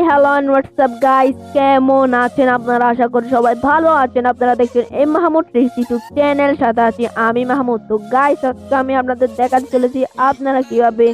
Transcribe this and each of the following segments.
Hello and WhatsApp guys, কেমন আছেন আপনারা? আশা করি সবাই ভালো আছেন। আপনারা দেখছেন এম মাহমুদ ইউটিউব চ্যানেল, সাথে আছি আমি মাহমুদ। তো গাইস, আজকে আমি আপনাদের দেখাতে চলেছি আপনারা কিভাবে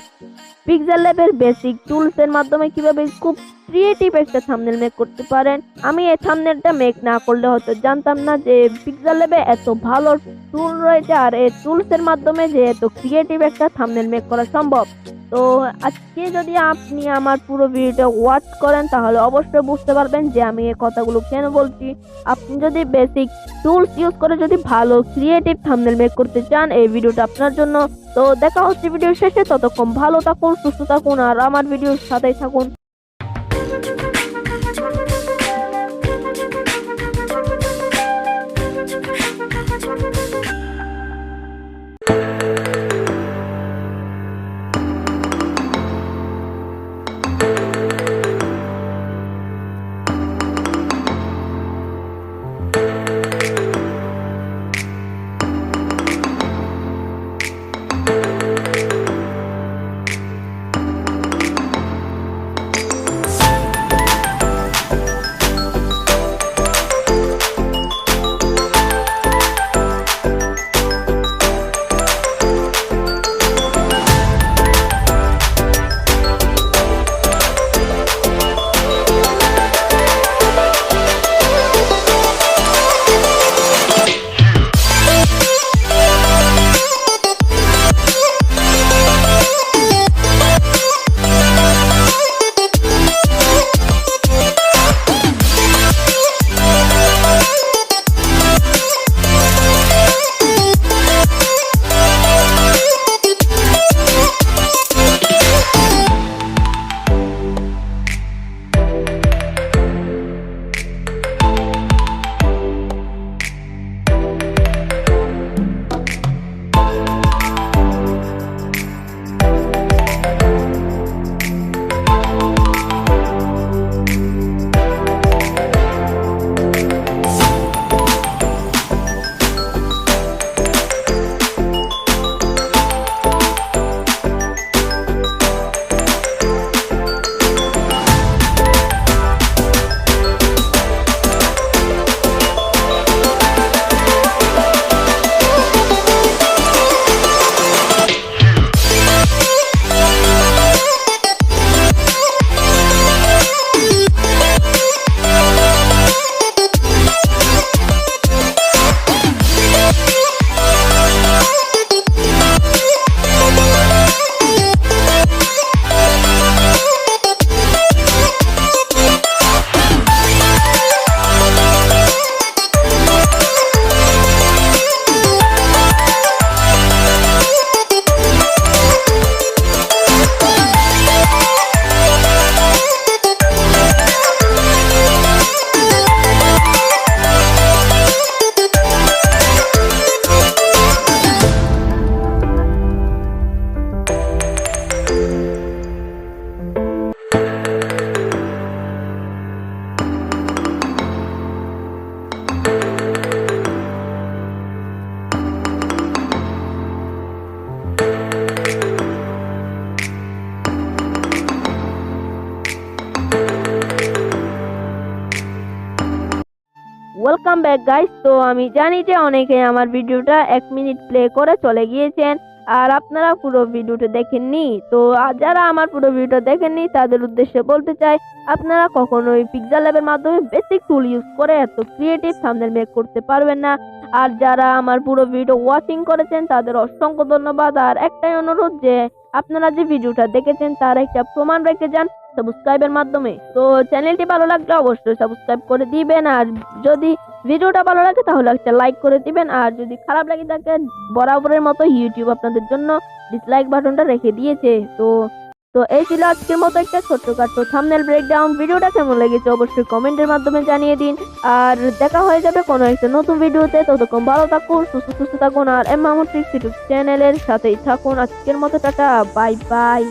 পিক্সেল ল্যাবের বেসিক টুলস এর মাধ্যমে কিভাবে খুব ক্রিয়েটিভ একটা থাম্বনেল মেক করতে পারেন। আমি এই থাম্বনেলটা মেক না করলে হয়তো জানতাম না যে পিক্সেল ল্যাবে এত ভালো টুল রয়েছে, আর এই টুলস এর মাধ্যমে যে এত ক্রিয়েটিভ একটা থাম্বনেল মেক করা সম্ভব। তো আজকে যদি আপনি আমার পুরো ভিডিওটা ওয়াচ করেন তাহলে অবশ্যই বুঝতে পারবেন যে আমি এই কথাগুলো কেন বলছি। আপনি যদি বেসিক টুলস ইউজ করে যদি ভালো ক্রিয়েটিভ থাম্বনেল মেক করতে চান, এই ভিডিওটা আপনার জন্য। তো দেখা হচ্ছে ভিডিও শেষে। ততক্ষণ ভালো থাকুন, সুস্থ থাকুন, আর আমার ভিডিওর সাথেই থাকুন। Welcome back guys. তো আমি জানি যে অনেকে আমার ভিডিওটা 1 মিনিট প্লে করে চলে গিয়েছেন, আর আপনারা পুরো ভিডিওটা দেখেননি। তো যারা আমার পুরো ভিডিওটা দেখেননি তাদের উদ্দেশ্যে বলতে চাই, আপনারা কখনোই পিক্সেল ল্যাবের মাধ্যমে বেসিক টুল ইউজ করে এত ক্রিয়েটিভ থাম্বনেল মেক করতে পারবেন না। আর যারা আমার পুরো ভিডিও ওয়াচিং করেছেন তাদের অসংখ্য ধন্যবাদ। আর একটাই অনুরোধ যে আপনারা যে ভিডিওটা দেখেছেন তার একটা প্রমাণ রেখে যান সাবস্ক্রাইবের মাধ্যমে। তো চ্যানেলটি ভালো লাগলে অবশ্যই সাবস্ক্রাইব করে দিবেন, আর যদি ভিডিওটা ভালো লাগে তাহলে একটা লাইক করে দিবেন, আর যদি খারাপ লাগে থাকে বরাবরের মতো ইউটিউব আপনাদের জন্য ডিসলাইক বাটনটা রেখে দিয়েছে। তো এই ছিল আজকের মতো একটা ছোট্টখাটো থাম্বনেল ব্রেকডাউন। ভিডিওটা কেমন লেগেছে অবশ্যই কমেন্টের মাধ্যমে জানিয়ে দিন, আর দেখা হয়ে যাবে কোনো একটা নতুন ভিডিওতে। ততক্ষণ ভালো থাকুন, সুস্থ থাকুন, আর এম মাহমুদ ইউটিউব চ্যানেলের সাথেই থাকুন। আজকের মতো টাটা, বাই বাই।